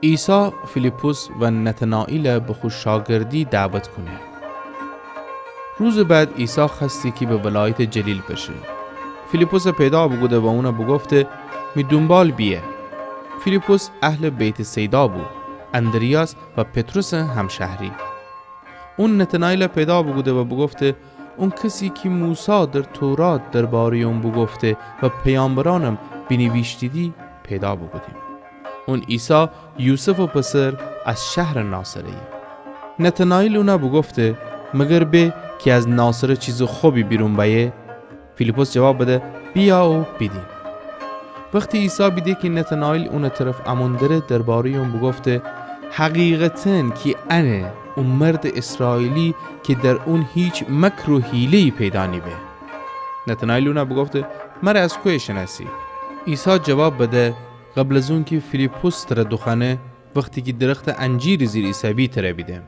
عیسی فیلیپس و نتنائیل به خود شاگردی دعوت کنه. روز بعد عیسی خواستی که به ولایت جلیل بشه. فیلیپس پیدا بگوده و اون بگفته می دنبال بیه. فیلیپس اهل بیت سیدا بود، اندریاس و پطرس همشهری. اون نتنائیل پیدا بگوده و بگفته اون کسی که موسی در تورات درباره اون بگفته و پیامبرانم بنویشتیدی پیدا بگودیم. اون عیسی یوسف و پسر از شهر ناصره. نتنائیل اونا بگفته مگر به که از ناصره چیز خوبی بیرون بیه؟ فیلیپس جواب بده بیا و بیدیم. وقتی عیسی بیده که نتنائیل اون طرف امون داره درباره اون بگفته حقیقتاً که انه اون مرد اسرائیلی که در اون هیچ مکر و حیله‌ای پیدا نیبه. نتنائیل اونا بگفته مرا از کوی شناسی؟ عیسی جواب بده قبل از اون که فیلیپس تر دخانه وقتی که درخت انجیر زیر عیسی تره بیده.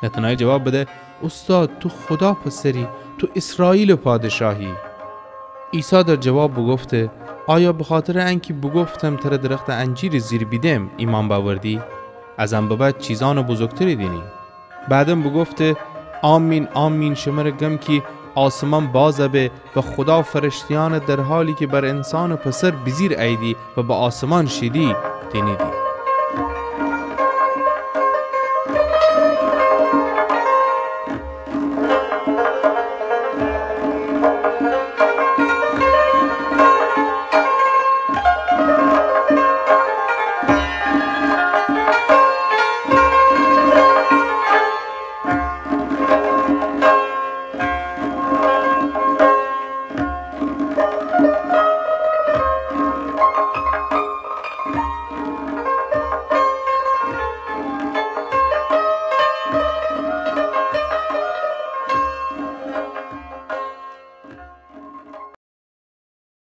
نتنائیل جواب بده استاد تو خدا پسری، تو اسرائیل پادشاهی. عیسی در جواب بگفته آیا به خاطر انکی بگفتم تر درخت انجیر زیر بیدم ایمان باوردی؟ ازم به بعد چیزان بزرگتری دینی. بعدم بگفته آمین آمین شمر گم که آسمان بازبه و خدا فرشتیان در حالی که بر انسان پسر بزیر ایدی و با آسمان شیدی دینیدی.